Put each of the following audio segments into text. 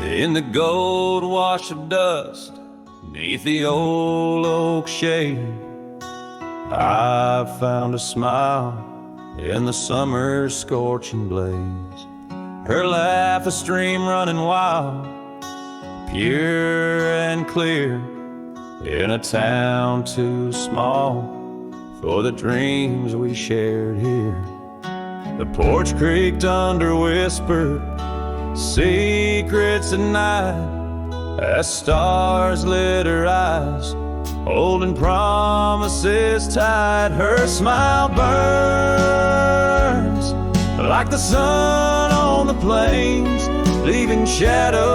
In the gold wash of dust, neath the old oak shade, I found a smile in the summer's scorching blaze. Her laugh a stream running wild, pure and clear, in a town too small for the dreams we shared here. The porch creaked under whispered secrets at night, as stars lit her eyes, holding promises tight. Her smile burns like the sun on the plains, leaving shadows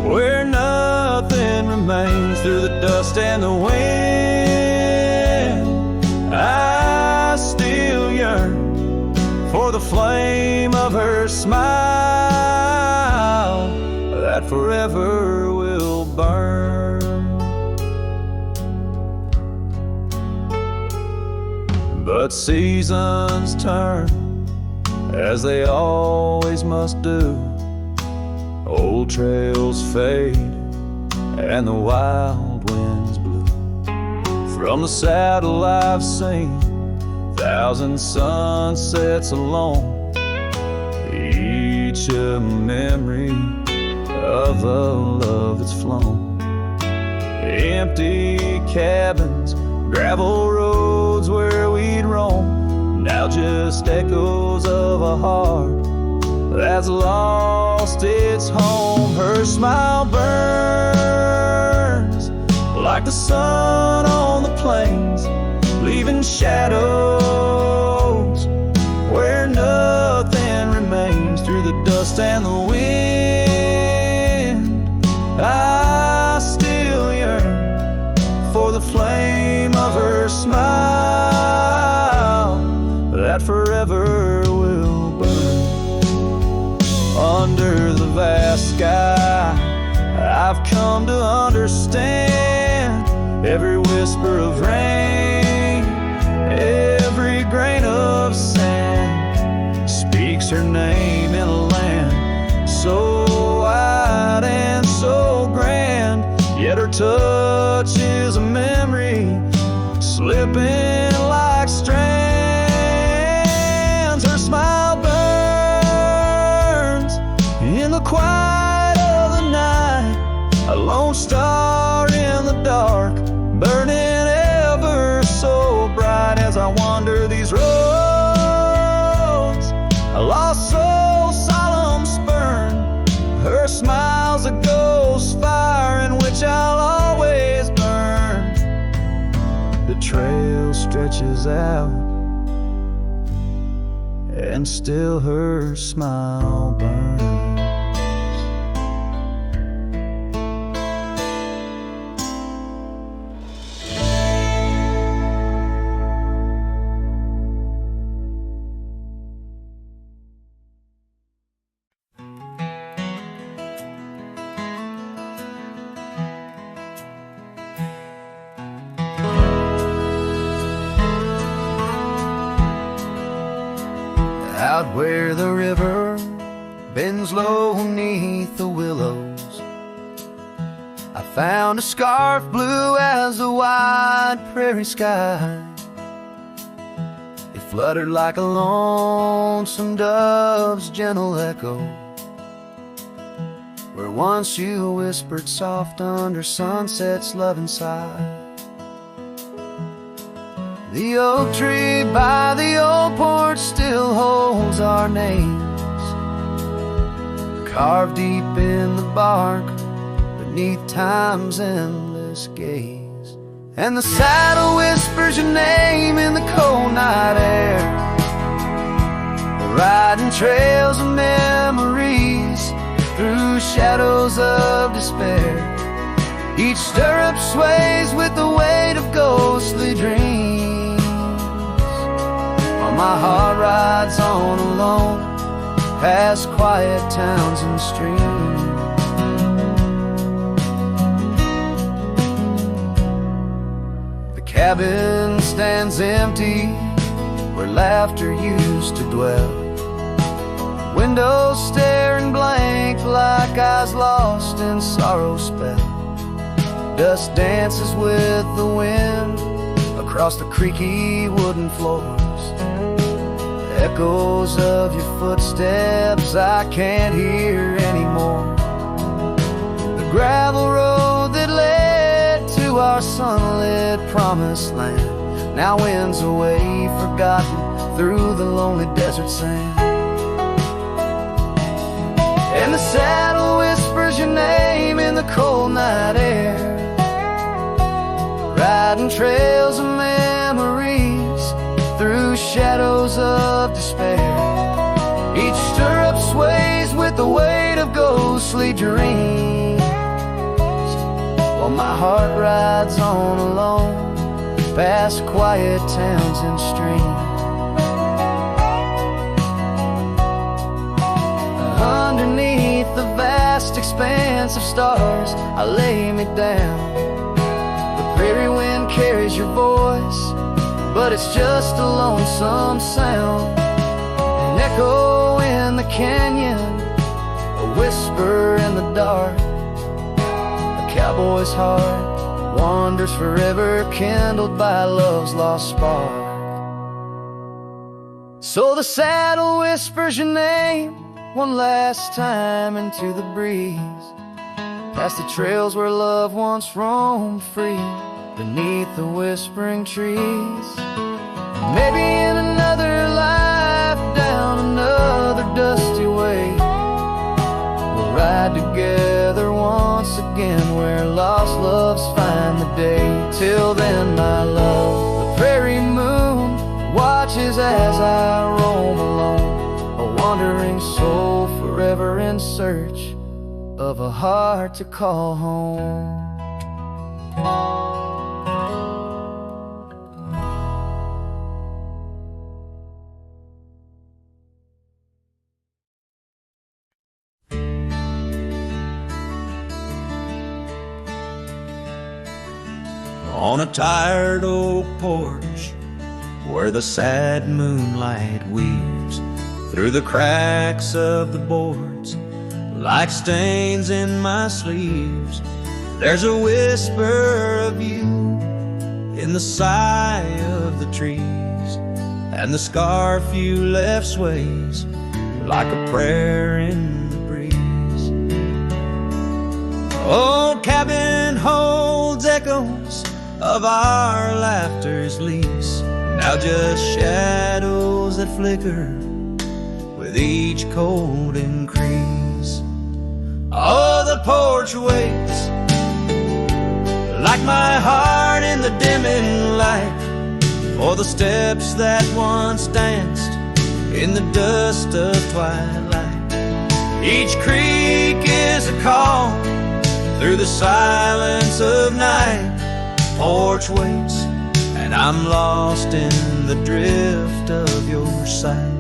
where nothing remains. Through the dust and the wind, I still yearn for the flame of her smile that forever will burn. But seasons turn, as they always must do. Old trails fade and the wild winds blow. From the saddle I've seen 1,000 sunsets alone, each a memory of the love that's flown. Empty cabins, gravel roads where we'd roam, now just echoes of a heart that's lost its home. Her smile burns like the sun on the plains, leaving shadows where nothing remains. Through the dust and the wind, I still yearn for the flame of her smile that forever will burn. Under the vast sky, I've come to understand every whisper of rain, every grain of sand speaks her name in a land so wide and so grand. Yet her touch is a memory slipping like strands. Her smile burns in the quiet of the night, a lone star in the dark, burning ever so bright. As I wander these roads, a lost soul solemn spurn, her smile's a ghost fire in which I'll always burn. The trail stretches out, and still her smile burns. Out where the river bends low neath the willows, I found a scarf blue as the wide prairie sky. It fluttered like a lonesome dove's gentle echo, where once you whispered soft under sunset's loving sigh. The oak tree by the old porch still holds our names, carved deep in the bark beneath time's endless gaze. And the saddle whispers your name in the cold night air, riding trails of memories through shadows of despair. Each stirrup sways with the weight of ghostly dreams, while my heart rides on alone past quiet towns and streams. The cabin stands empty where laughter used to dwell, Windows staring blank like I was lost in sorrow's spell. Dust dances with the wind across the creaky wooden floors. Echoes of your footsteps I can't hear anymore. The gravel road that led to our sunlit promised land now winds away, forgotten through the lonely desert sand. And the saddle whispers your name in the cold night air, riding trails of memories through shadows of despair. Each stirrup sways with the weight of ghostly dreams, while my heart rides on alone past quiet towns and streams. Underneath the vast expanse of stars, I lay me down. The prairie wind carries your voice, but it's just a lonesome sound. An echo in the canyon, a whisper in the dark. A cowboy's heart wanders forever, kindled by love's lost spark. So the saddle whispers your name one last time into the breeze, past the trails where love once roamed free, beneath the whispering trees. Maybe in another life, down another dusty way, we'll ride together once again where lost loves find the day. Till then, my love, the prairie moon watches as I roam alone, a wandering soul forever in search of a heart to call home. On a tired oak porch where the sad moonlight weaves through the cracks of the boards like stains in my sleeves, there's a whisper of you in the sigh of the trees, and the scarf you left sways like a prayer in the breeze. Old cabin holds echoes of our laughter's lease, now just shadows that flicker with each cold increase. Oh, the porch waits like my heart in the dimming light for the steps that once danced in the dust of twilight. Each creak is a call through the silence of night. Porch waits, and I'm lost in the drift of your sight.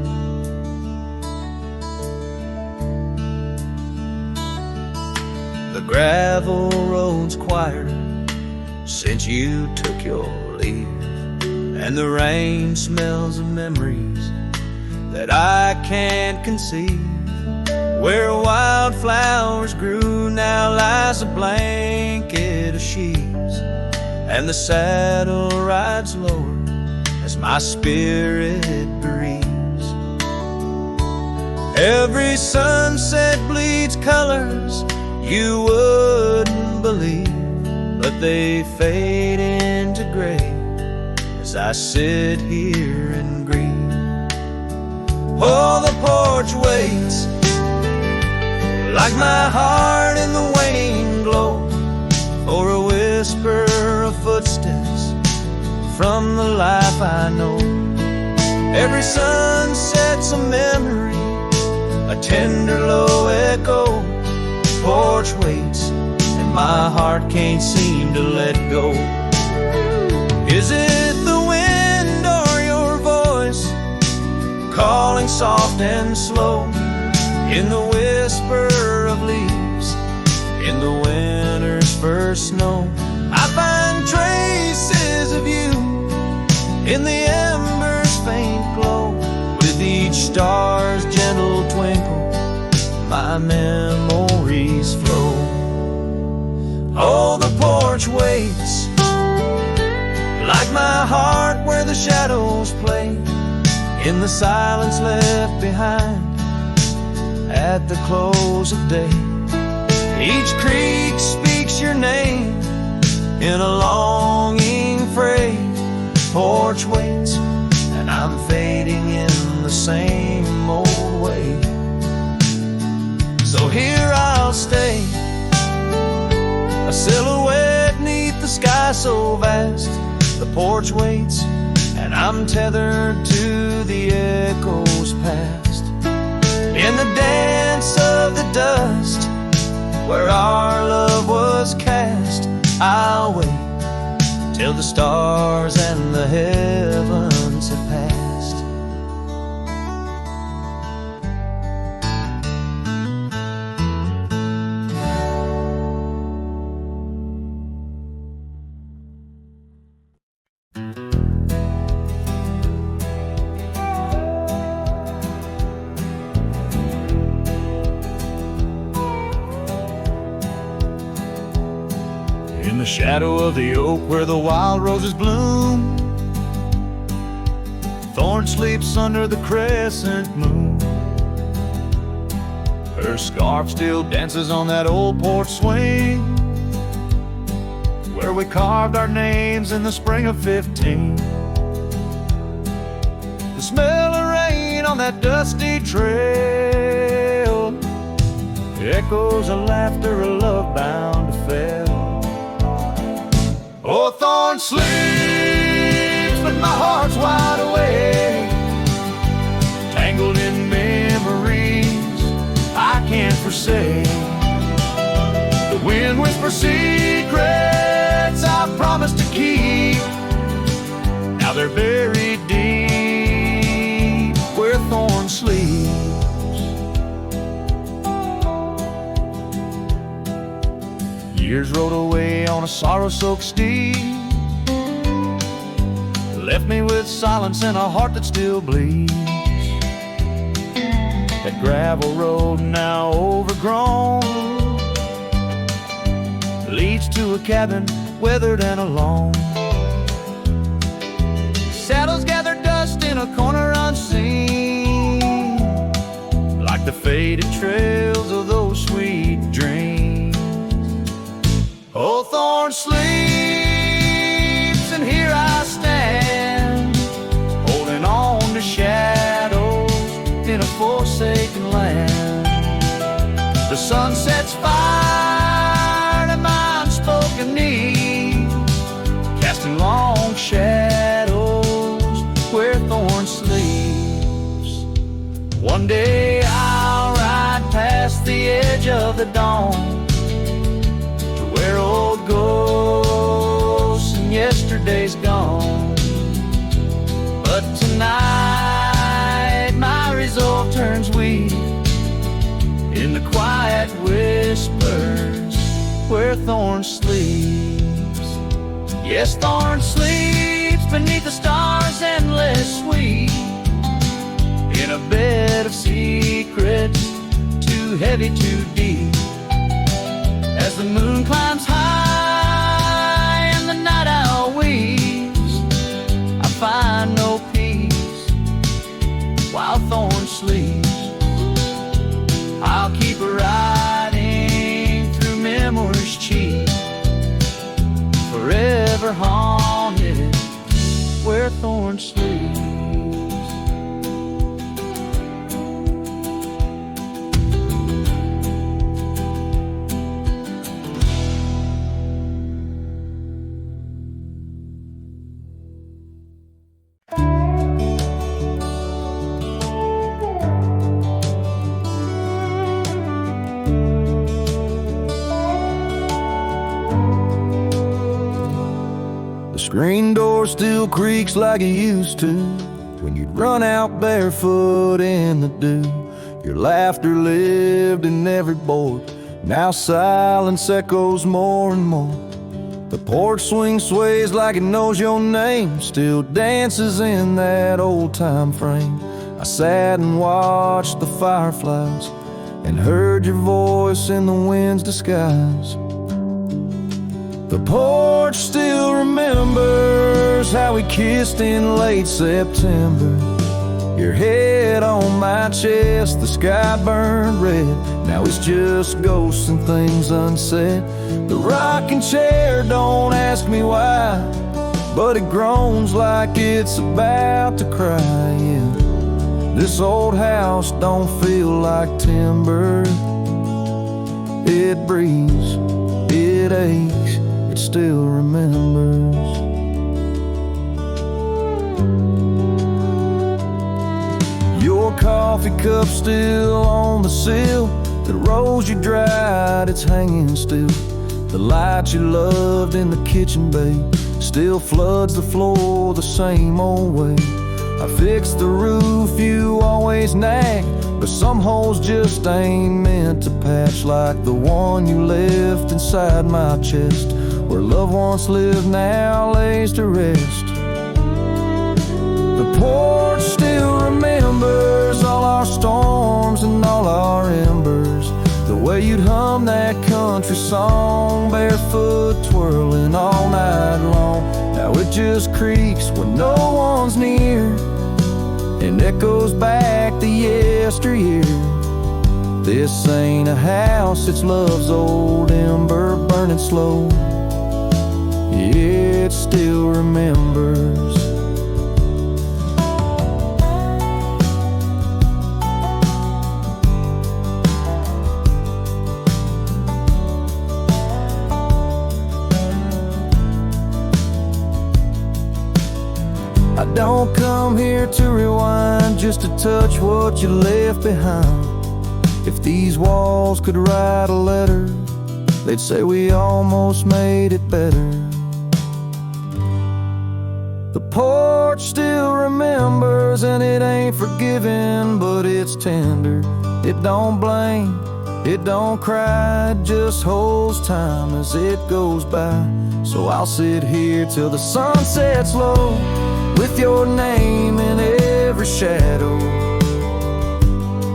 The gravel road's quieter since you took your leave, and the rain smells of memories that I can't conceive. Where wildflowers grew now lies a blanket of sheaves, and the saddle rides lower as my spirit breathes. Every sunset bleeds colors you wouldn't believe, but they fade into gray as I sit here and grieve. Oh, the porch waits like my heart in the waning glow for a whisper of footsteps from the life I know. Every sunset's a memory, a tender low echo. Porch waits, and my heart can't seem to let go. Is it the wind or your voice calling soft and slow in the whisper of leaves in the winter's first snow? I find traces of you in the embers' faint glow, with each star's gentle twinkle my memories flow. Oh, the porch waits, like my heart where the shadows play, in the silence left behind at the close of day. Each creek speaks your name in a longing phrase. Porch waits, and I'm fading in the same old way. So here I'll stay, a silhouette neath the sky so vast. The porch waits, and I'm tethered to the echoes past. In the dance of the dust, where our love was cast, I'll wait till the stars and the heavens have passed. In the shadow of the oak where the wild roses bloom, Thorn sleeps under the crescent moon. Her scarf still dances on that old porch swing, where we carved our names in the spring of 15. The smell of rain on that dusty trail, echoes of laughter, a love bound to fail. Oh, Thorn sleeps, but my heart's wide awake, tangled in memories I can't forsake. The wind whispers secrets I promised to keep, now they're buried deep where Thorn sleeps. Years rode away on a sorrow-soaked steed, left me with silence and a heart that still bleeds. That gravel road now overgrown leads to a cabin weathered and alone. Saddles gather dust in a corner unseen, like the faded trails of those sweet dreams. Oh, Thorn sleeps, and here I stand, holding on to shadows in a forsaken land. The sun sets fire to my unspoken need, casting long shadows where Thorn sleeps. One day I'll ride past the edge of the dawn, where old ghosts and yesterday's gone. But tonight my resolve turns weak in the quiet whispers where Thorn sleeps. Yes, Thorn sleeps beneath the stars endless sweet, in a bed of secrets too heavy, too deep. As the moon climbs high and the night owl weeps, I find no peace while Thorn sleeps. I'll keep riding through memories cheap, forever haunted where Thorn sleeps. Screen door still creaks like it used to when you'd run out barefoot in the dew. Your laughter lived in every board, now silence echoes more and more. The porch swing sways like it knows your name, still dances in that old time frame. I sat and watched the fireflies and heard your voice in the wind's disguise. The porch still remembers how we kissed in late September. Your head on my chest, the sky burned red. Now it's just ghosts and things unsaid. The rocking chair, don't ask me why, but it groans like it's about to cry, yeah. This old house don't feel like timber. It breathes, it aches, it still remembers. Your coffee cup still on the sill. The rose you dried, it's hanging still. The light you loved in the kitchen bay still floods the floor the same old way. I fixed the roof you always nag, but some holes just ain't meant to patch, like the one you left inside my chest, where love once lived now lays to rest. The porch still remembers all our storms and all our embers, the way you'd hum that country song, barefoot twirling all night long. Now it just creaks when no one's near and echoes back to yesteryear. This ain't a house, it's love's old ember burning slow. Yeah, it still remembers. I don't come here to rewind, just to touch what you left behind. If these walls could write a letter, they'd say we almost made it better. The porch still remembers, and it ain't forgiving, but it's tender. It don't blame, it don't cry, it just holds time as it goes by. So I'll sit here till the sun sets low, with your name in every shadow.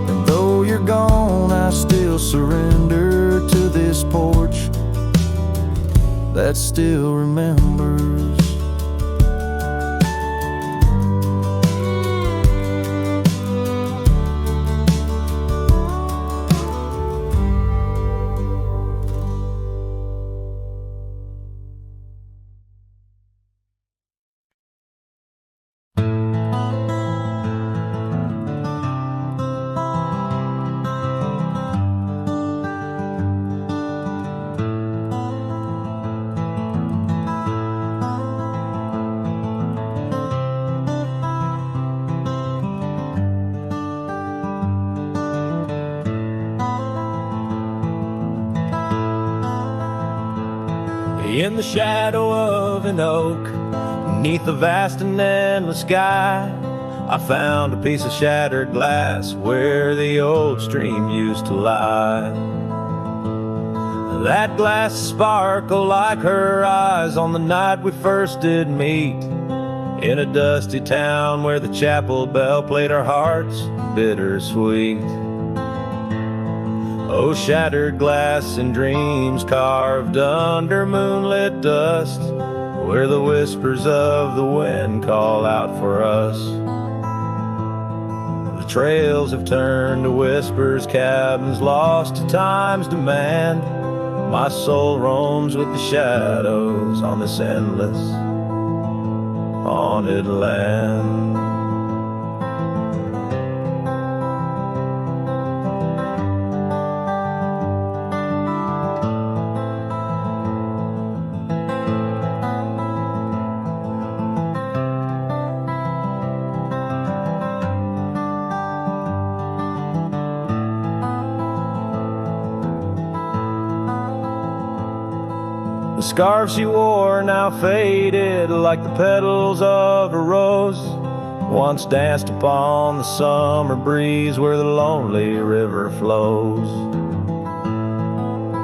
And though you're gone, I still surrender to this porch that still remembers. In the shadow of an oak, beneath the vast and endless sky, I found a piece of shattered glass where the old stream used to lie. That glass sparkled like her eyes on the night we first did meet, in a dusty town where the chapel bell played our hearts bittersweet. Oh, shattered glass and dreams carved under moonlit dust, where the whispers of the wind call out for us. The trails have turned to whispers, cabins lost to time's demand. My soul roams with the shadows on this endless haunted land. The scarf she wore now faded like the petals of a rose, once danced upon the summer breeze where the lonely river flows.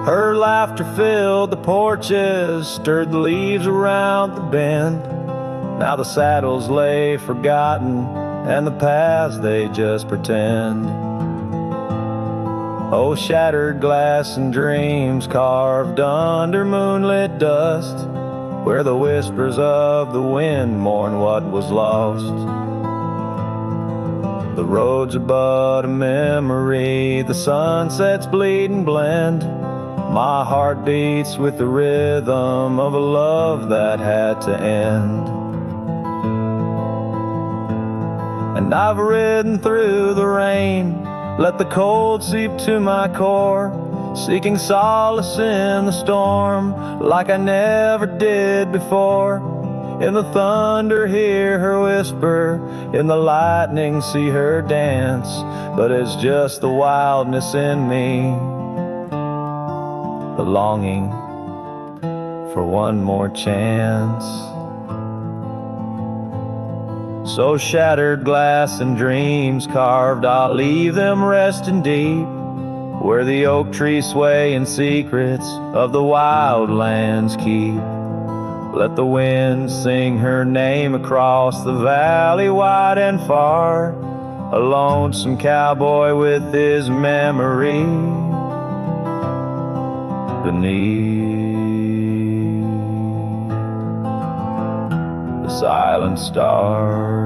Her laughter filled the porches, stirred the leaves around the bend. Now the saddles lay forgotten, and the paths they just pretend. Oh, shattered glass and dreams carved under moonlit dust, where the whispers of the wind mourn what was lost. The roads are but a memory, the sunsets bleed and blend. My heart beats with the rhythm of a love that had to end. And I've ridden through the rain, let the cold seep to my core, seeking solace in the storm like I never did before. In the thunder hear her whisper, in the lightning see her dance, but it's just the wildness in me, the longing for one more chance. So shattered glass and dreams carved, I'll leave them resting deep, where the oak trees sway and secrets of the wild lands keep. Let the wind sing her name across the valley wide and far, a lonesome cowboy with his memory beneath the silent stars.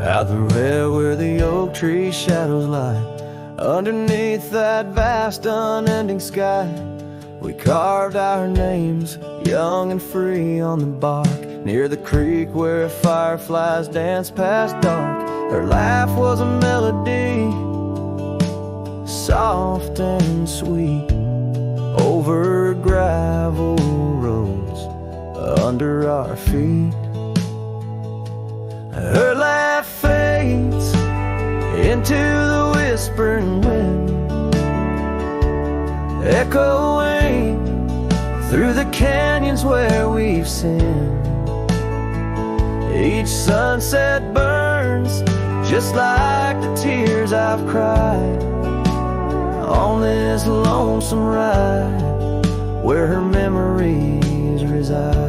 Out the rail where the oak tree shadows lie, underneath that vast unending sky, we carved our names, young and free on the bark, near the creek where fireflies danced past dark. Her laugh was a melody, soft and sweet, over gravel roads under our feet. Her laugh fades into the whispering wind, echoing through the canyons where we've sinned. Each sunset burns just like the tears I've cried on this lonesome ride where her memories reside.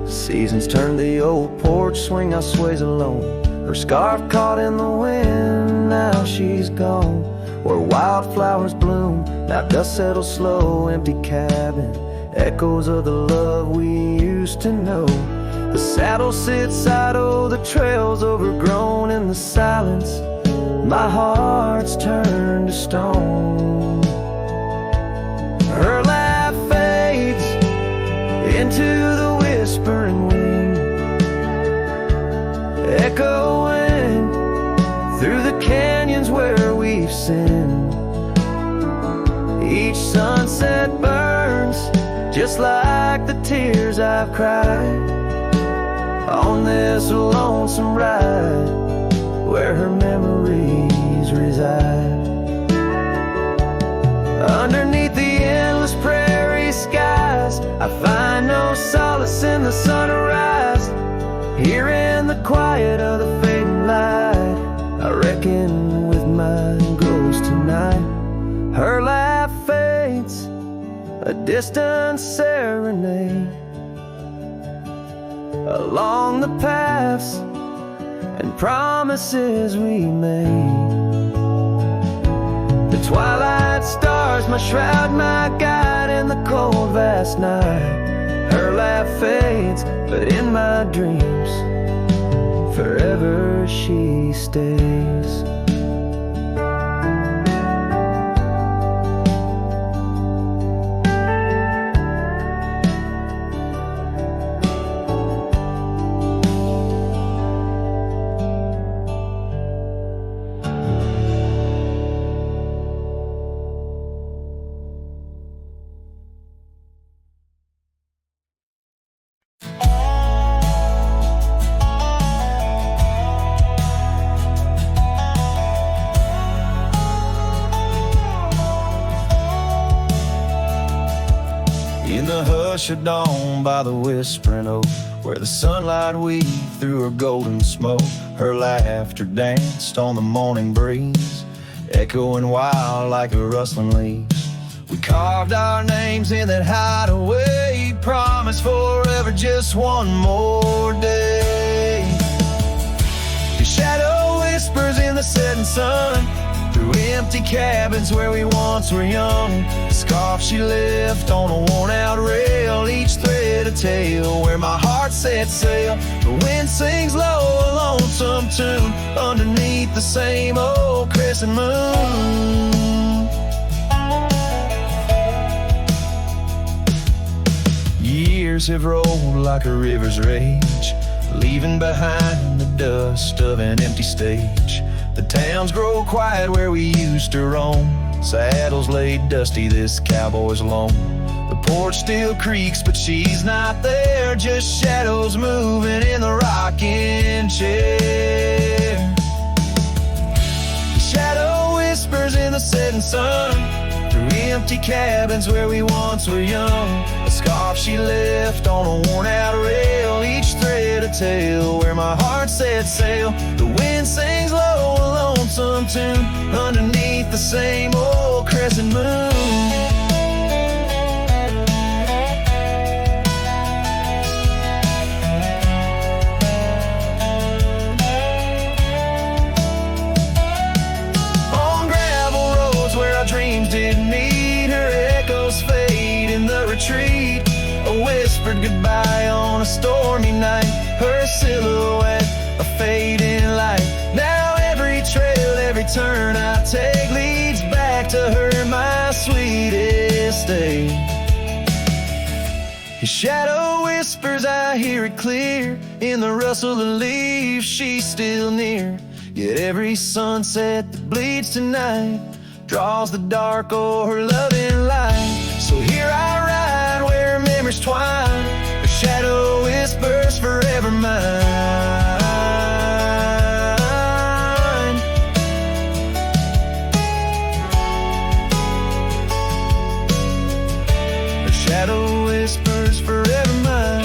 Seasons turn the old porch swing, I sways alone. Her scarf caught in the wind, now she's gone. Where wildflowers bloom, now dust settles slow. Empty cabin, echoes of the love we used to know. The saddle sits idle, the trail's overgrown. In the silence, my heart's turned to stone. Her laugh fades into the whispering wind, echoing through the canyons where we've sinned. Each sunset burns just like the tears I've cried on this lonesome ride where her memories reside. Underneath the endless prairie skies, I find no solace in the sunrise. Here in the quiet of the fading light, I reckon with my ghost tonight. Her laugh fades, a distant serenade along the paths and promises we made. Twilight stars, my shroud, my guide in the cold vast night. Her laugh fades, but in my dreams forever she stays. In the hush of dawn by the whispering oak, where the sunlight weaved through her golden smoke, her laughter danced on the morning breeze, echoing wild like a rustling leaves. We carved our names in that hideaway, promised forever just one more day. Your shadow whispers in the setting sun, through empty cabins where we once were young. The scarf she left on a worn-out rail, each thread a tale where my heart set sail. The wind sings low a lonesome tune underneath the same old crescent moon. Years have rolled like a river's rage, leaving behind the dust of an empty stage. The towns grow quiet where we used to roam, saddles laid dusty, this cowboy's alone. The porch still creaks, but she's not there, just shadows moving in the rocking chair. The shadow whispers in the setting sun, through empty cabins where we once were young. A scarf she left on a worn-out rail, each thread a tale where my heart set sail. The wind sings low a lonesome tune underneath the same old crescent moon. On gravel roads where our dreams didn't meet, her echoes fade in the retreat. A whispered goodbye on a stormy night, her silhouette a fading light. Now every trail, every turn I take leads back to her, my sweetest day. His shadow whispers, I hear it clear, in the rustle of leaves, she's still near. Yet every sunset that bleeds tonight draws the dark o'er her loving light. So here I ride where memories twine, her shadow whispers forever mine. Her shadow whispers forever mine.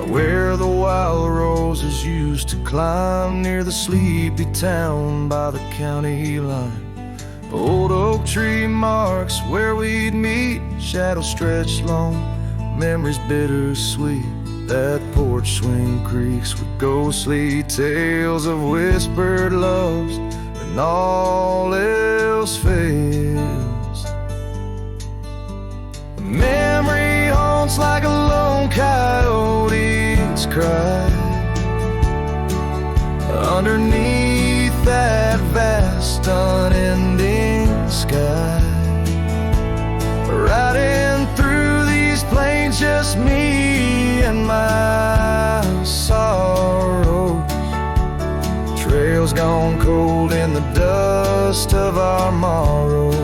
Where the wild roses used to climb, near the sleepy town by the county line. Old oak tree marks where we'd meet, shadows stretched long, memories bittersweet. That porch swing creaks with ghostly tales of whispered loves when all else fails. A memory haunts like a lone coyote's cry underneath that vast unending sky. Riding through these plains, just me and my sorrows. Trails gone cold in the dust of our morrows.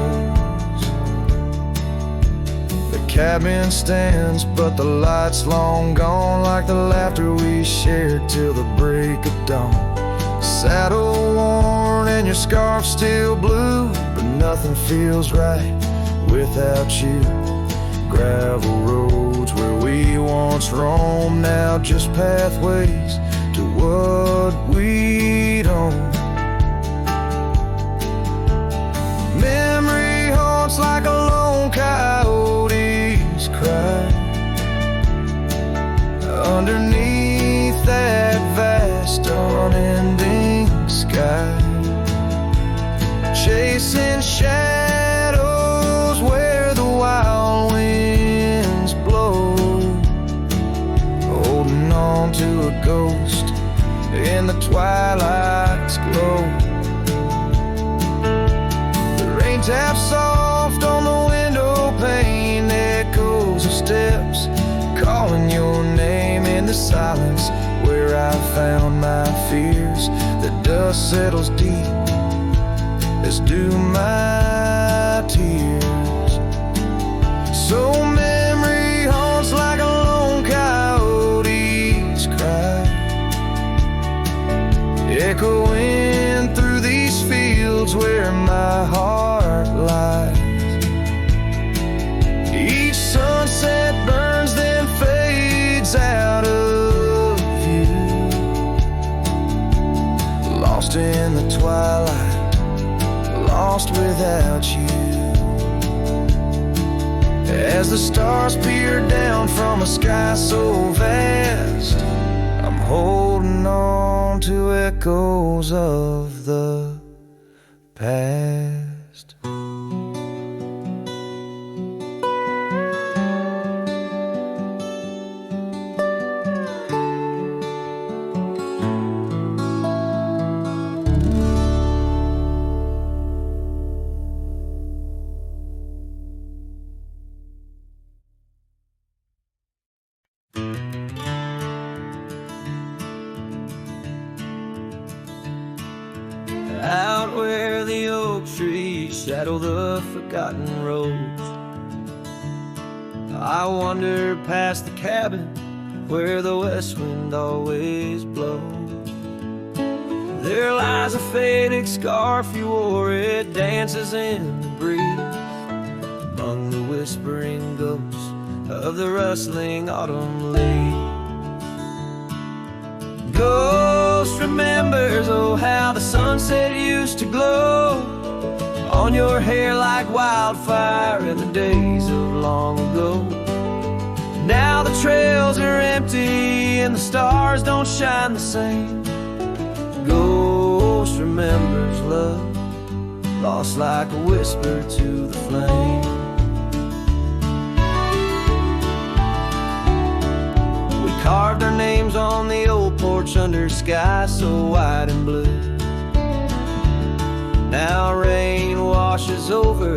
The cabin stands, but the light's long gone, like the laughter we shared till the break of dawn. Saddle worn and your scarf still blue, but nothing feels right without you. Gravel roads where we once roamed, now just pathways to what we'd own. Memory haunts like a lone coyote's cry underneath that vast unending sky, chasing shadows where the wild winds blow, holding on to a ghost in the twilight's glow. The rain taps soft on the window pane, echoes of steps calling your name in the silence where I found my fears. The dust settles deep, as do my tears. So memory haunts like a lone coyote's cry, echoing through these fields where my heart lies. Each sunset burns, then fades out of view, lost in the twilight, lost without you. As the stars peer down from a sky so vast, I'm holding on to echoes of the past. Out where the oak trees shadow the forgotten roads, I wander past the cabin where the west wind always blows. There lies a faded scarf you wore, it dances in the breeze among the whispering ghosts of the rustling autumn leaves. Ghost remembers, oh how the sunset used to glow on your hair like wildfire in the days of long ago. Now the trails are empty and the stars don't shine the same. Ghost remembers love, lost like a whisper to the flame. Carved our names on the old porch under sky so white and blue. Now rain washes over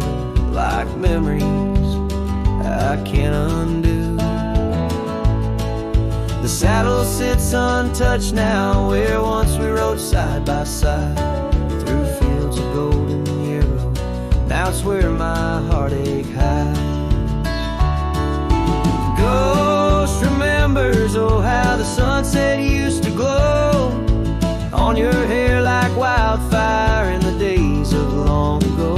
like memories I can't undo. The saddle sits untouched now where once we rode side by side through fields of golden yarrow. Now it's where my heartache hides. Ghost remembers, oh how the sunset used to glow on your hair like wildfire in the days of long ago.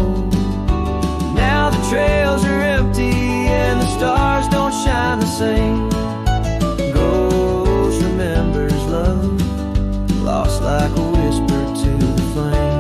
Now the trails are empty and the stars don't shine the same. Ghost remembers love, lost like a whisper to the flame.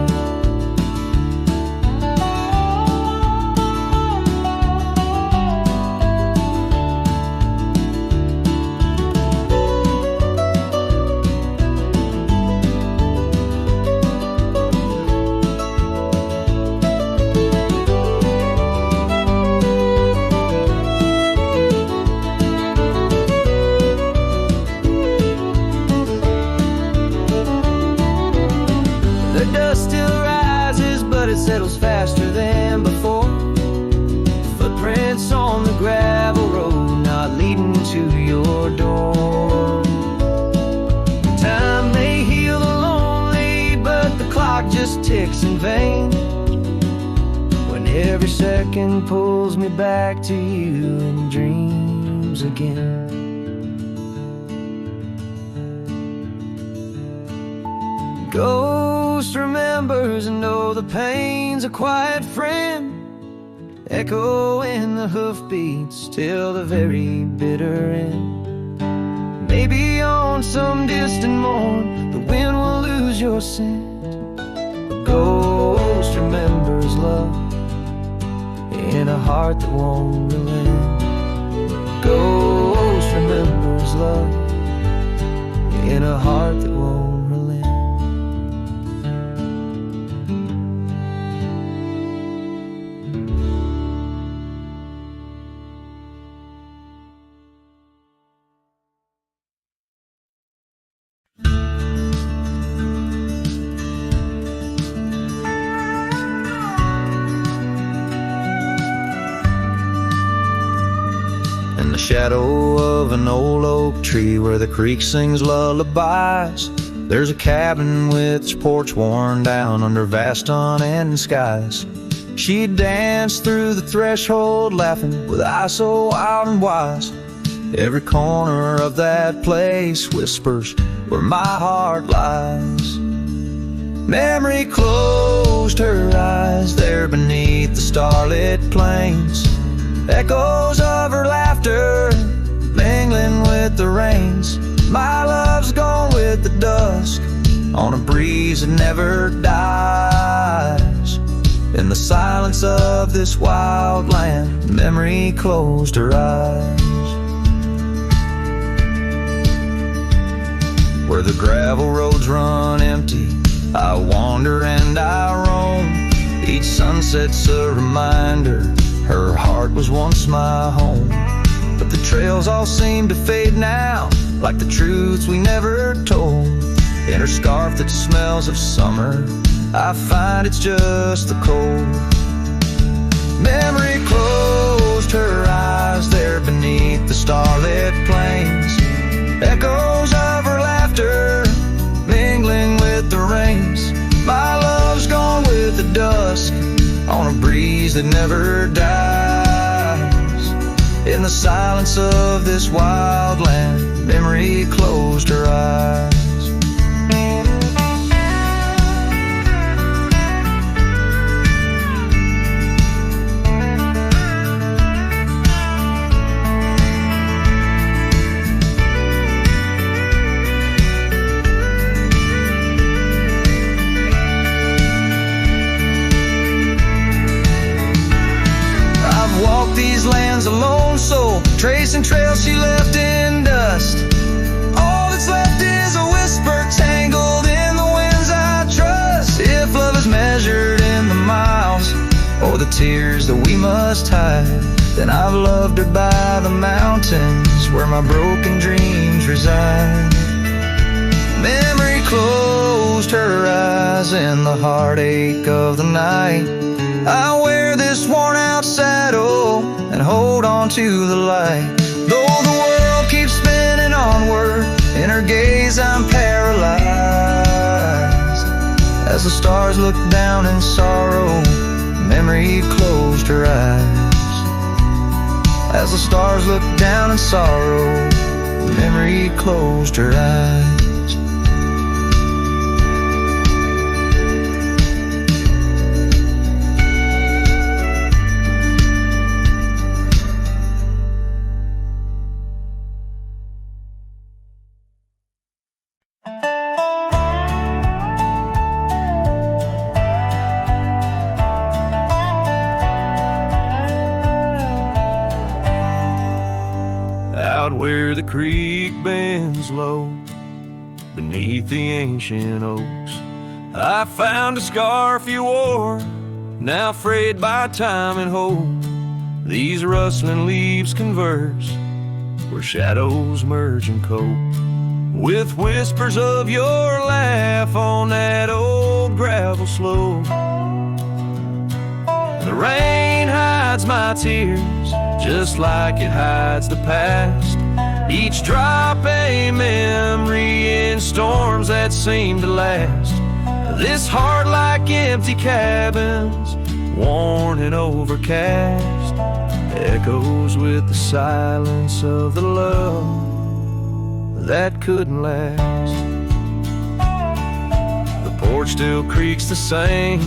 Settles faster than before. Footprints on the gravel road, not leading to your door. Time may heal the lonely, but the clock just ticks in vain. When every every second pulls me back to you in dreams again. Ghost remembers and know the pain's a quiet friend, echo in the hoofbeats till the very bitter end. Maybe on some distant morn the wind will lose your scent. A ghost remembers love in a heart that won't relent. Ghost remembers love in a heart that won't relent. In the shadow of an old oak tree where the creek sings lullabies, there's a cabin with its porch worn down under vast unending skies. She danced through the threshold laughing with eyes so wild and wise. Every corner of that place whispers where my heart lies. Memory closed her eyes there beneath the starlit plains. Echoes of her laughter mingling with the rains. My love's gone with the dusk on a breeze that never dies. In the silence of this wild land, memory closed her eyes. Where the gravel roads run empty, I wander and I roam. Each sunset's a reminder her heart was once my home. But the trails all seem to fade now, like the truths we never told. In her scarf that smells of summer, I find it's just the cold. Memory closed her eyes there beneath the starlit plains. Echoes of her laughter mingling with the rains. My love's gone with the dusk on a breeze that never dies. In the silence of this wild land, memory closed her eyes. These lands a lone soul, tracing trails she left in dust. All that's left is a whisper tangled in the winds I trust. If love is measured in the miles or the tears that we must hide, then I've loved her by the mountains where my broken dreams reside. Memory closed her eyes in the heartache of the night. I wear this worn out saddle and hold on to the light. Though the world keeps spinning onward, in her gaze I'm paralyzed. As the stars look down in sorrow, memory closed her eyes. As the stars look down in sorrow, memory closed her eyes. Where the creek bends low beneath the ancient oaks, I found a scarf you wore, now frayed by time and hope. These rustling leaves converse where shadows merge and cope, with whispers of your laugh on that old gravel slope. The rain hides my tears just like it hides the past. Each drop a memory in storms that seem to last. This heart like empty cabins worn and overcast, echoes with the silence of the love that couldn't last. The porch still creaks the same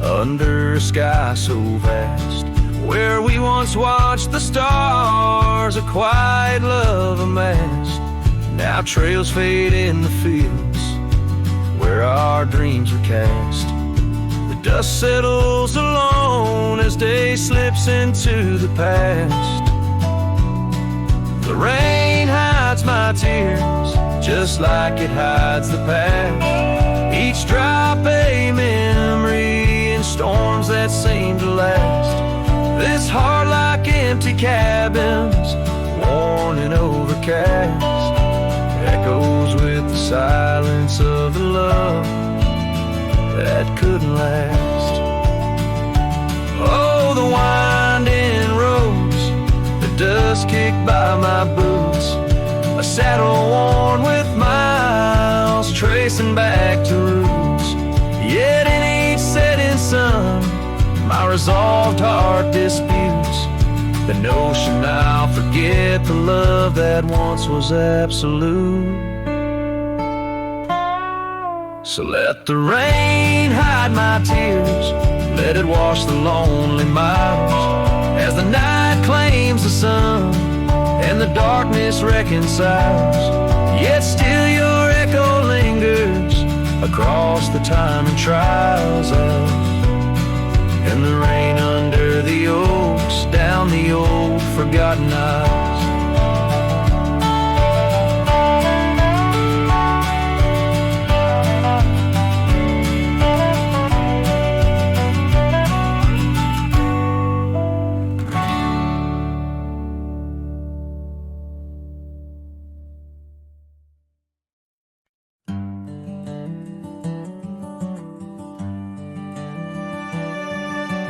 under a sky so vast, where we once watched the stars, a quiet love amassed. Now trails fade in the fields where our dreams were cast. The dust settles alone as day slips into the past. The rain hides my tears just like it hides the past. Each drop a memory in storms that seem to last. This heart like empty cabins, worn and overcast, echoes with the silence of the love that couldn't last. Oh, the winding roads, the dust kicked by my boots, a saddle worn with miles, tracing back to roots. Yet in each setting sun, my resolved heart disputes the notion I'll forget the love that once was absolute. So let the rain hide my tears, let it wash the lonely miles, as the night claims the sun and the darkness reconciles. Yet still your echo lingers across the time and trials of, and the rain under the oaks, down the old forgotten aisles.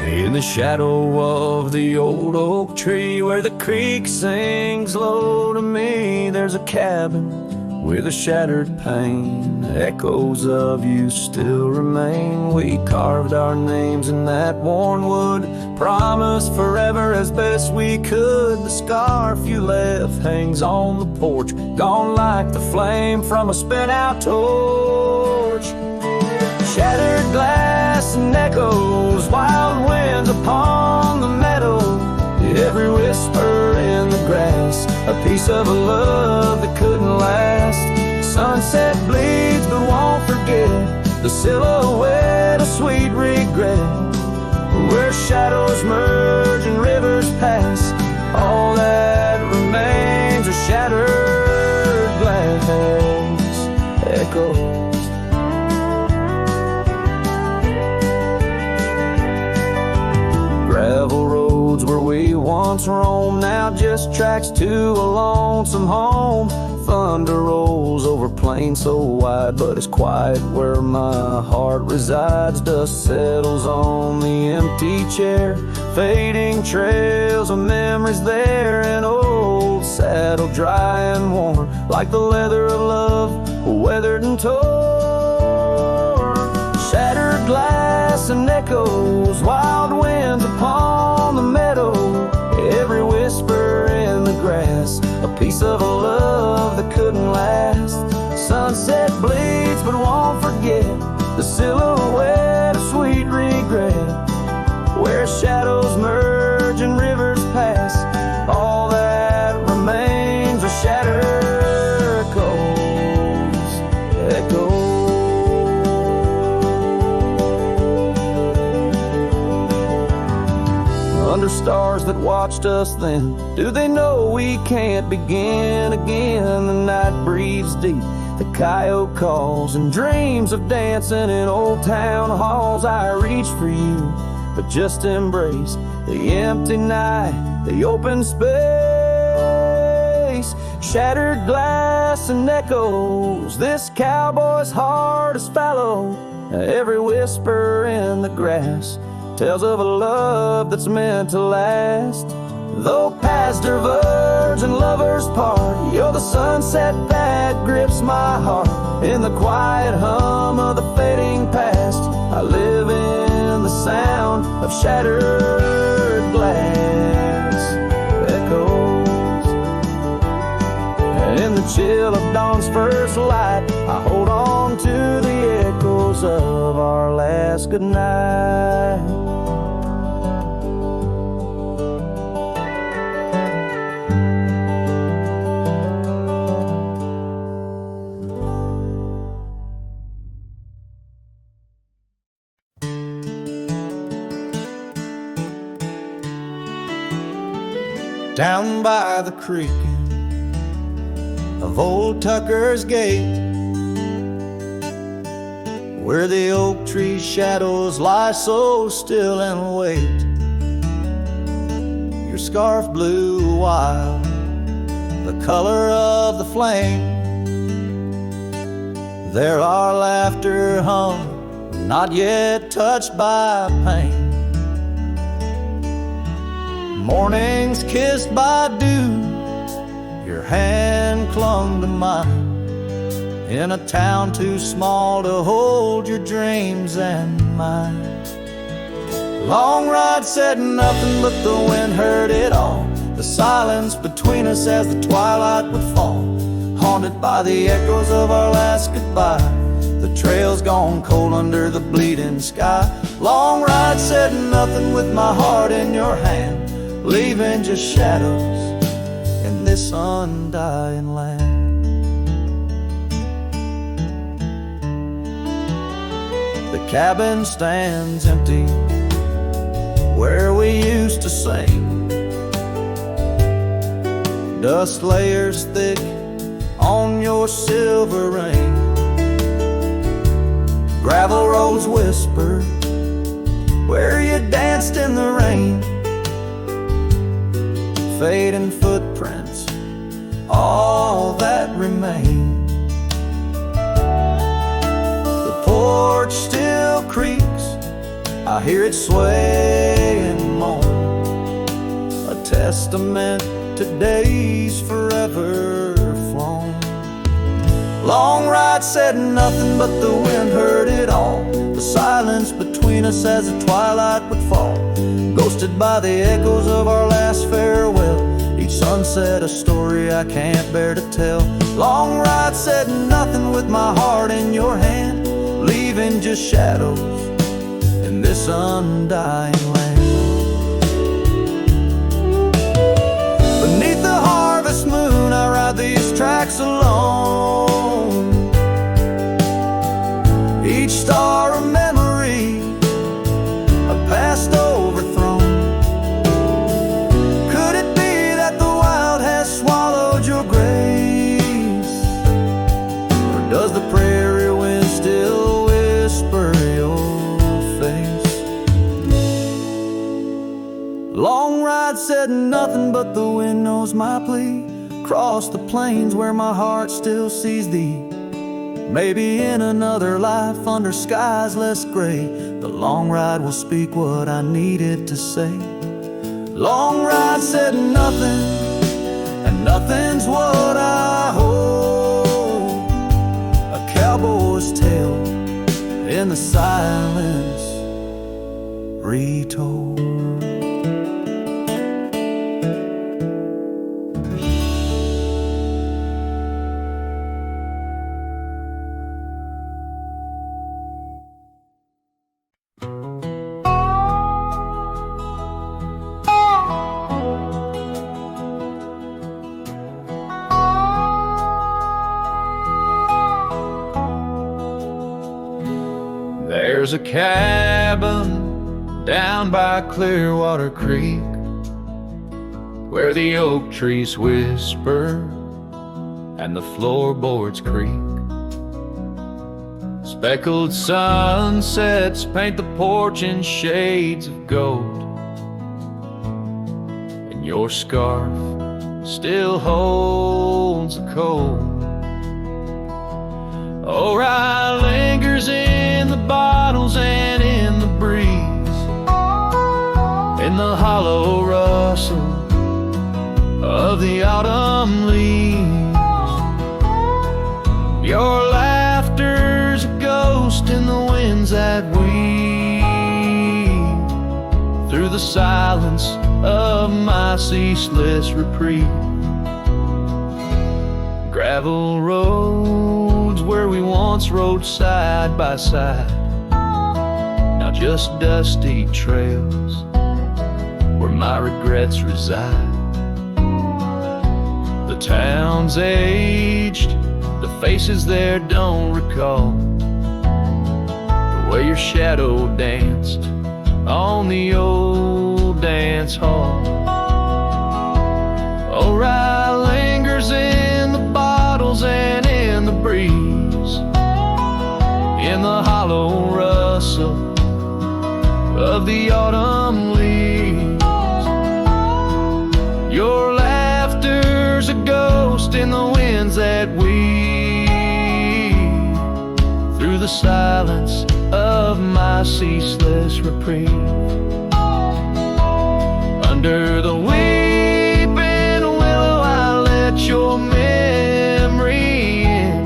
In the shadow of the old oak tree where the creek sings low to me, there's a cabin with a shattered pane. Echoes of you still remain. We carved our names in that worn wood, promised forever as best we could. The scarf you left hangs on the porch, gone like the flame from a spent-out torch. Shattered glass and echoes, wild winds upon the meadow, every whisper in the grass, a piece of a love that couldn't last. Sunset bleeds but won't forget the silhouette of sweet regret, where shadows merge and rivers pass. All that remains are shattered glass echoes. Gravel roads where we once roamed, now just tracks to a lonesome home. Thunder rolls over plains so wide, but it's quiet where my heart resides. Dust settles on the empty chair, fading trails of memories there. An old saddle dry and worn, like the leather of love, weathered and torn. Shattered glass and echoes, wild winds upon the meadow, every whisper in the grass, a piece of a love that couldn't last. Sunset bleeds but won't forget the silhouette of sweet regret, where shadows merge and rivers pass. All that remains are shattered echoes. Under stars that watched us then, do they know we can't begin again? The night breathes deep, the coyote calls, and dreams of dancing in old town halls. I reach for you, but just embrace the empty night, the open space. Shattered glass and echoes, this cowboy's heart is fallow. Every whisper in the grass tells of a love that's meant to last. Though paths diverge and lovers part, you're the sunset that grips my heart. In the quiet hum of the fading past, I live in the sound of shattered glass echoes. And in the chill of dawn's first light, I hold on to the echoes of our last goodnight. Down by the creek of old Tucker's Gate, where the oak tree shadows lie so still and wait, your scarf blew wild, the color of the flame. There our laughter hung, not yet touched by pain. Mornings kissed by dew, your hand clung to mine, in a town too small to hold your dreams and mine. Long ride said nothing, but the wind heard it all, the silence between us as the twilight would fall, haunted by the echoes of our last goodbye, the trail's gone cold under the bleeding sky. Long ride said nothing with my heart in your hand, leaving just shadows in this undying land. The cabin stands empty where we used to sing, dust layers thick on your silver ring, gravel roads whisper where you danced in the rain, fading footprints, all that remain. The porch still creaks, I hear it sway and moan, a testament to days forever flown. Long ride said nothing, but the wind heard it all, the silence between us as the twilight would fall, ghosted by the echoes of our last farewell. Each sunset a story I can't bear to tell. Long ride said nothing with my heart in your hand, leaving just shadows in this undying land. Beneath the harvest moon I ride these tracks alone, each star a memory, a past overthrown. Could it be that the wild has swallowed your grace, or does the prairie wind still whisper your face? Long ride said nothing, but the wind knows my plea, across the plains where my heart still sees thee. Maybe in another life under skies less gray, the long ride will speak what I needed to say. Long ride said nothing, and nothing's what I hold, a cowboy's tale in the silence retold. There's a cabin down by Clearwater Creek, where the oak trees whisper and the floorboards creak. Speckled sunsets paint the porch in shades of gold, and your scarf still holds the cold. Oh, rye lingers in the bottles and in the breeze, in the hollow rustle of the autumn leaves. Your laughter's a ghost in the winds that weave. silence of my ceaseless reprieve. Gravel roads where we once rode side by side, now just dusty trails where my regrets reside. The town's aged, the faces there don't recall the way your shadow danced on the old dance hall. Oh, rye lingers in the bottles and in the breeze, in the hollow rustle of the autumn leaves. Your laughter's a ghost in the winds that weave through the silence of my ceaseless reprieve. Under the weeping willow I let your memory in,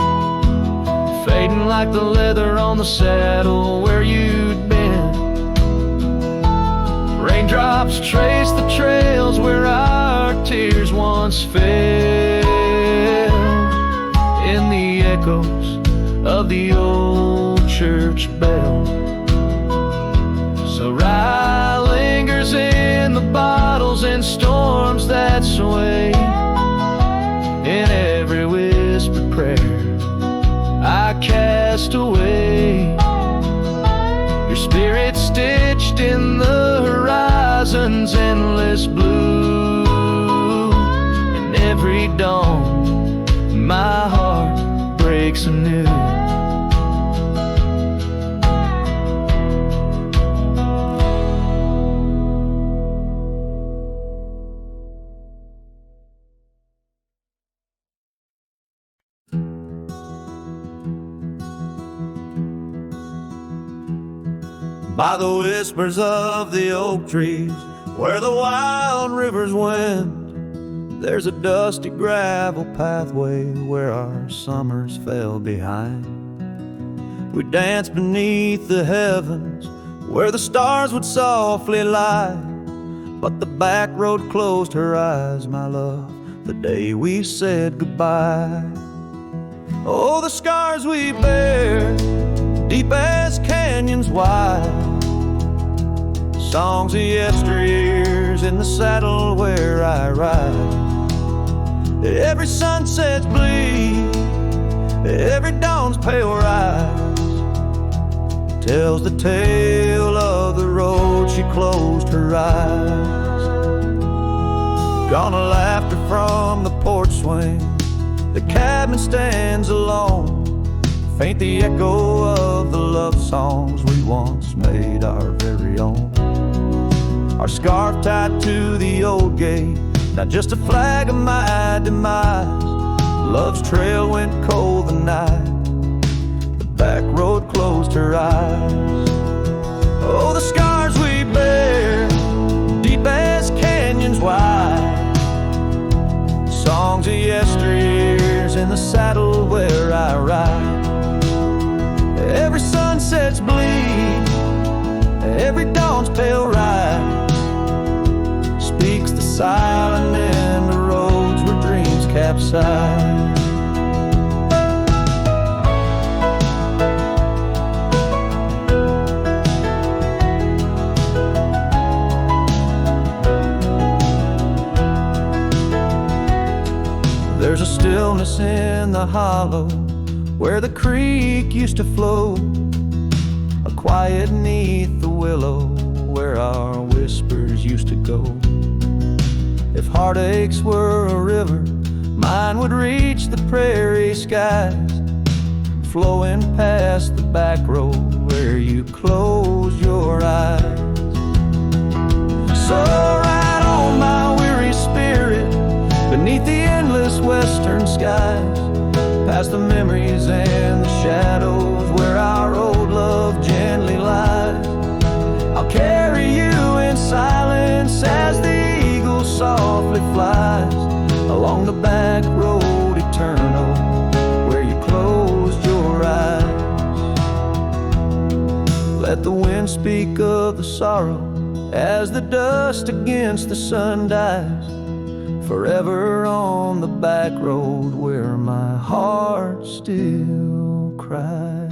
fading like the leather on the saddle where you'd been. Raindrops trace the trails where our tears once fell, in the echoes of the old church bell. So rye lingers in the bottles and storms that sway, in every whispered prayer I cast away. Your spirit stitched in the horizon's endless blue, and every dawn my heart breaks anew. By the whispers of the oak trees, where the wild rivers wend, there's a dusty gravel pathway where our summers fell behind. We danced beneath the heavens where the stars would softly lie, but the back road closed her eyes, my love, the day we said goodbye. Oh, the scars we bear, deep as canyons wide, songs of yesteryears in the saddle where I ride. Every sunset's bleed, every dawn's pale rise tells the tale of the road she closed her eyes. Gone a laughter from the porch swing, the cabin stands alone, faint the echo of the love songs we once made our very own. Our scarf tied to the old gate, not just a flag of my demise. Love's trail went cold the night the back road closed her eyes. Oh, the scars we bear, deep as canyons wide, songs of yesteryears in the saddle where I ride. Every sunset's bleed, every dawn's pale rise speaks the silent in the roads where dreams capsize. There's a stillness in the hollow where the creek used to flow, a quiet neath the willow where our whispers used to go. If heartaches were a river, mine would reach the prairie skies, flowing past the back road where you closed your eyes. So ride on my weary spirit beneath the endless western skies, past the memories and the shadows where our old love gently lies. I'll carry you in silence as the eagle softly flies along the back road eternal where you closed your eyes. Let the wind speak of the sorrow as the dust against the sun dies, forever on the back road where my heart still cries.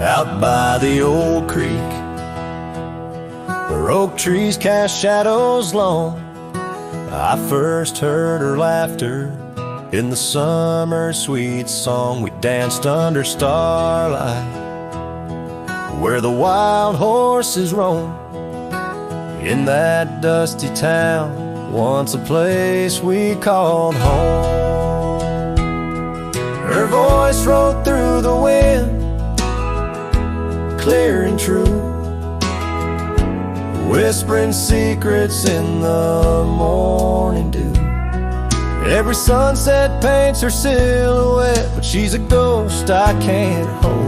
Out by the old creek, where oak trees cast shadows long, I first heard her laughter in the summer sweet song. We danced under starlight where the wild horses roam, in that dusty town, once a place we called home. Her voice rolled through the wind, clear and true, whispering secrets in the morning dew. Every sunset paints her silhouette, but she's a ghost I can't hold.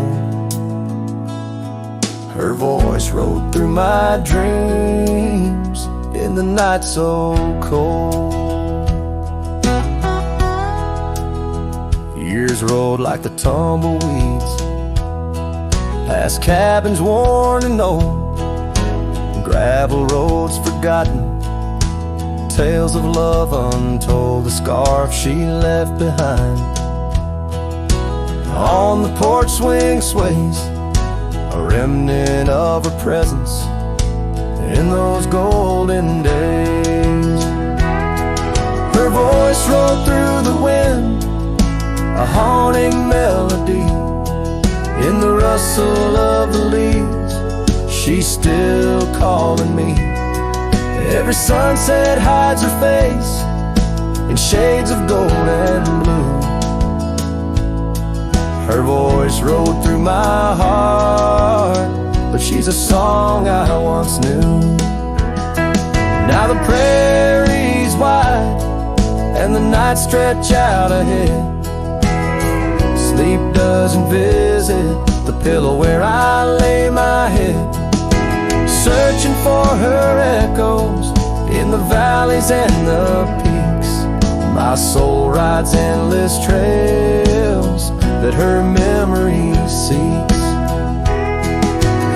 Her voice rode through my dreams in the night so cold. Years rolled like the tumbleweeds, past cabins worn and old, gravel roads forgotten, tales of love untold, the scarf she left behind. On the porch swing sways a remnant of her presence in those golden days. Her voice rolled through the wind, a haunting melody. In the rustle of the leaves, she's still calling me. Every sunset hides her face in shades of gold and blue. Her voice rode through my heart, but she's a song I once knew. Now the prairie's wide and the nights stretch out ahead. Sleep doesn't visit the pillow where I lay my head, searching for her echoes in the valleys and the peaks. My soul rides endless trails that her memory seeks.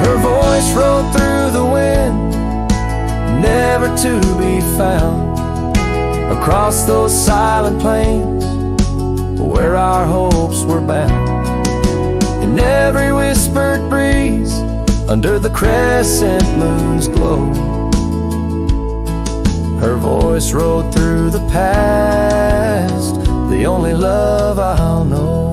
Her voice rode through the wind, never to be found, across those silent plains where our hopes were bound. In every whispered breeze, under the crescent moon's glow, her voice rode through the past, the only love I'll know.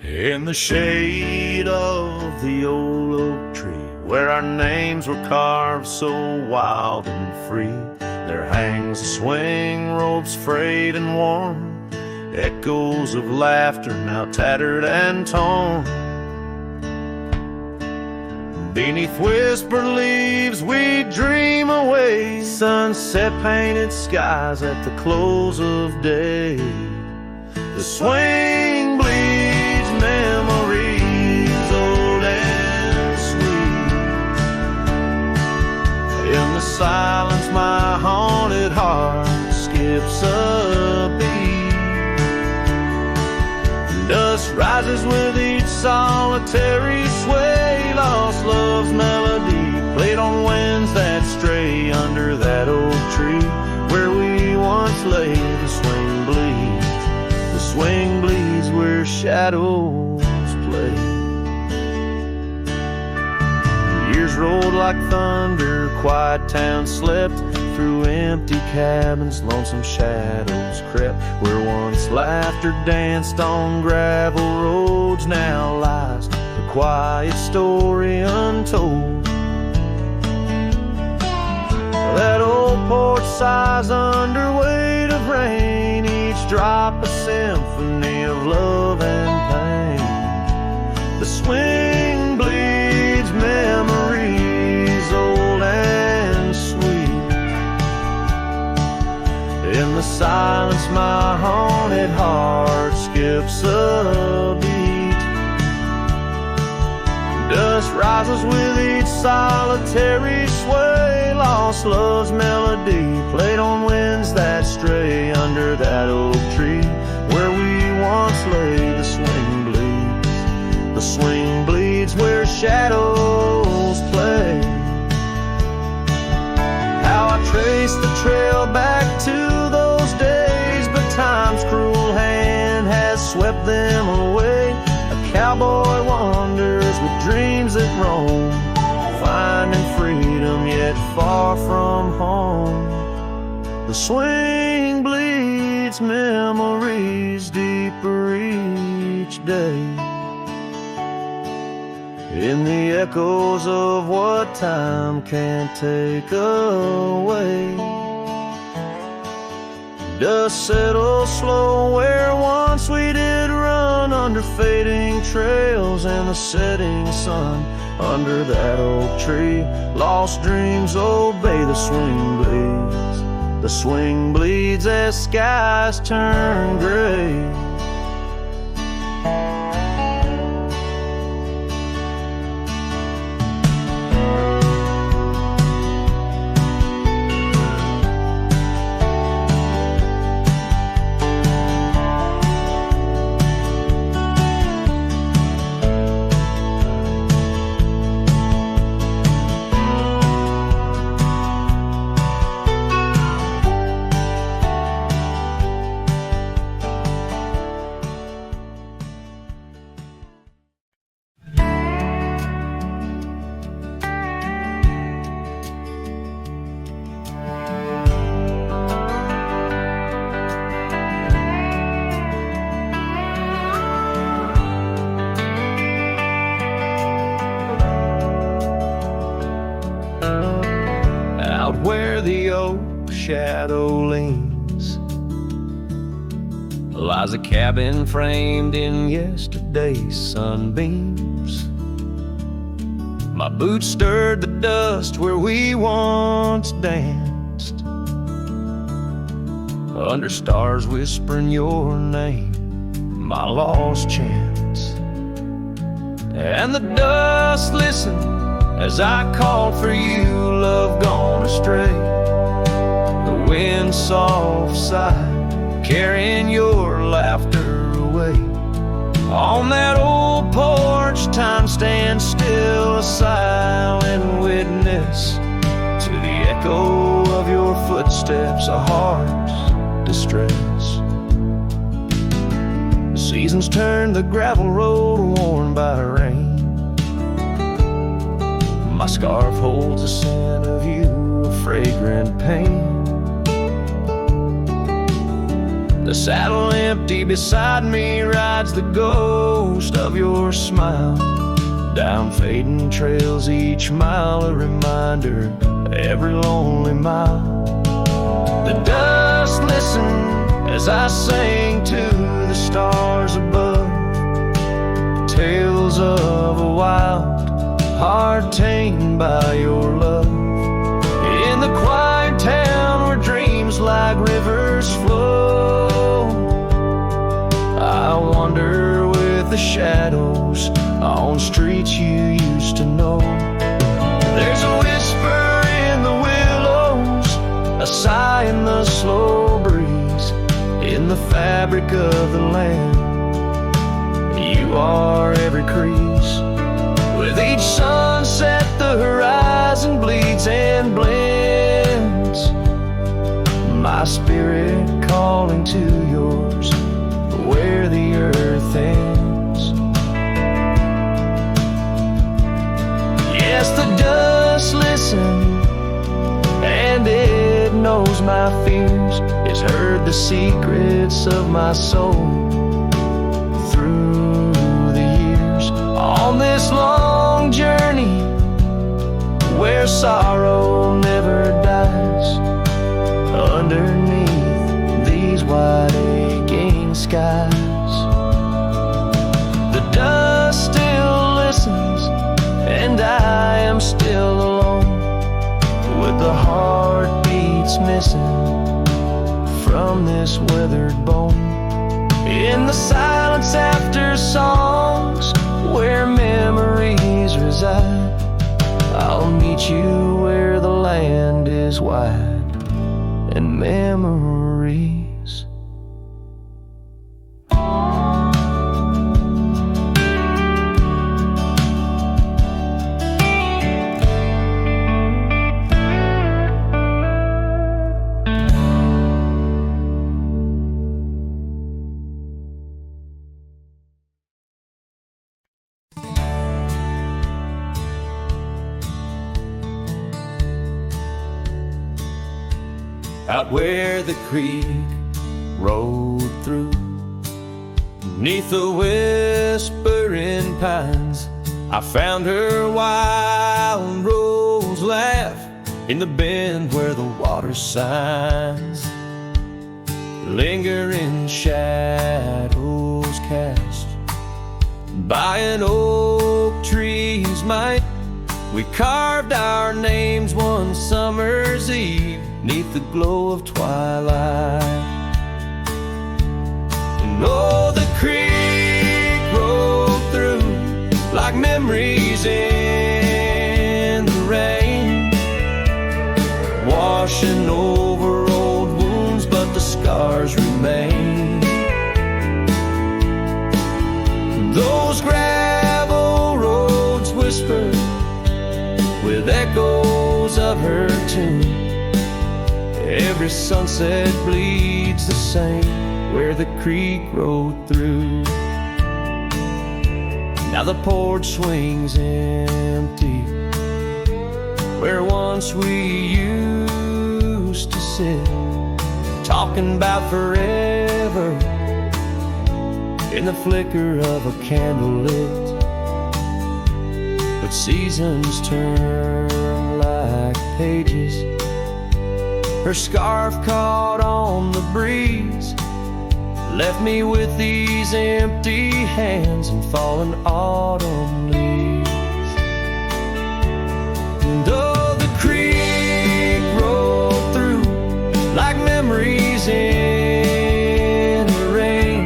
In the shade of the old oak tree, where our names were carved so wild and free, there hangs a swing, ropes frayed and worn, echoes of laughter now tattered and torn. Beneath whispered leaves we dream away, sunset painted skies at the close of day. The swing bleeds memories old and sweet. In the silence my haunted heart skips a beat. Dust rises with each solitary sway, lost love's melody played on winds that stray. Under that old tree where we once lay, the swing bleeds where shadows play. Years rolled like thunder, quiet town slept through empty cabins, lonesome shadows crept where once laughter danced on gravel roads. Now lies the quiet story untold, that old porch sighs under weight of rain, each drop a symphony of love and pain. The swing bleeds memories old and sweet. In the silence my haunted heart skips a beat. Dust rises with each solitary sway, lost love's melody played on winds that stray. Under that oak tree where we once lay, the swing bleeds. The swing bleeds where shadows play. How I trace the trail back to those days, but time's cruel hand has swept them away. A cowboy wanders with dreams that roam, finding freedom yet far from home. The swing bleeds memories deeper each day, in the echoes of what time can't take away. Dust settles slow where once we did run, under fading trails and the setting sun. Under that oak tree, lost dreams obey. The swing bleeds. The swing bleeds as skies turn gray. Where the oak shadow leans lies a cabin framed in yesterday's sunbeams. My boots stirred the dust where we once danced, under stars whispering your name, my lost chance. And the dust listened as I called for you, love gone astray. The wind's soft sigh, carrying your laughter away. On that old porch, time stands still, a silent witness to the echo of your footsteps, a heart's distress. The seasons turn the gravel road worn by rain. My scarf holds the scent of you, a fragrant pain. The saddle empty beside me rides the ghost of your smile. Down fading trails each mile, a reminder of every lonely mile. The dust listened as I sang to the stars above, tales of a wild heart tamed by your love. In the quiet town where dreams like rivers flow, I wander with the shadows on streets you used to know. There's a whisper in the willows, a sigh in the slow breeze, in the fabric of the land. You are every crease. With each sunset the horizon bleeds and blends, my spirit calling to yours where the earth ends. Yes, the dust listens and it knows my fears. It's heard the secrets of my soul through the years. On this long journey where sorrow never dies, missing from this weathered bone. In the silence after songs where memories reside, I'll meet you where the land is wide and memories. Out where the creek rolled through, beneath the whispering pines, I found her wild rose laugh in the bend where the water signs. Lingering shadows cast by an oak tree's might, we carved our names one summer's eve 'neath the glow of twilight. And oh, the creek rolled through like memories in the rain, washing over old wounds, but the scars remain. Those gravel roads whisper with echoes of her tune. Every sunset bleeds the same where the creek rode through. Now the porch swings empty where once we used to sit, talking about forever in the flicker of a candle lit. But seasons turn like pages, her scarf caught on the breeze, left me with these empty hands and fallen autumn leaves. And oh, the creek rolled through like memories in the rain,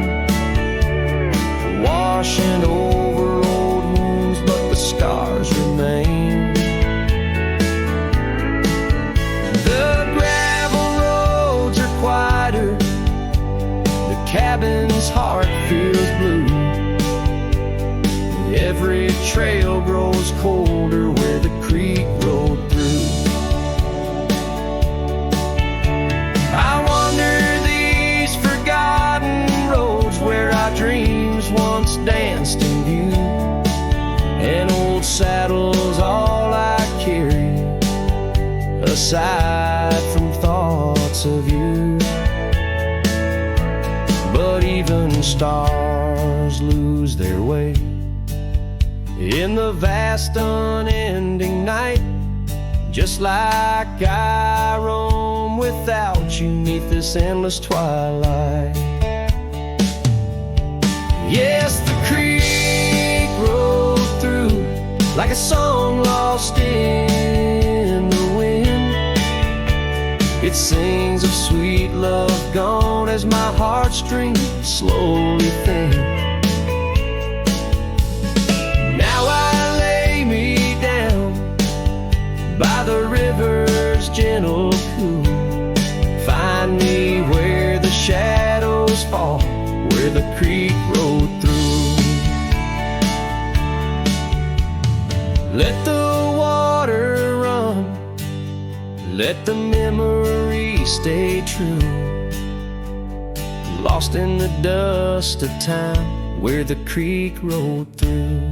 washing over old wounds, but the scars remain. Cabin's heart feels blue. Every trail grows colder where the creek rolled through. I wander these forgotten roads where our dreams once danced in view. An old saddle's all I carry, aside from thoughts of you. But even stars lose their way in the vast unending night, just like I roam without you 'neath this endless twilight. Yes, the creek rolled through like a song lost in the wind. It sings of sweet love gone as my heartstrings slowly thin. Now I lay me down by the river's gentle cool. Find me where the shadows fall, where the creek rolled through. Let the water run, let the memory stay true, lost in the dust of time where the creek rolled through.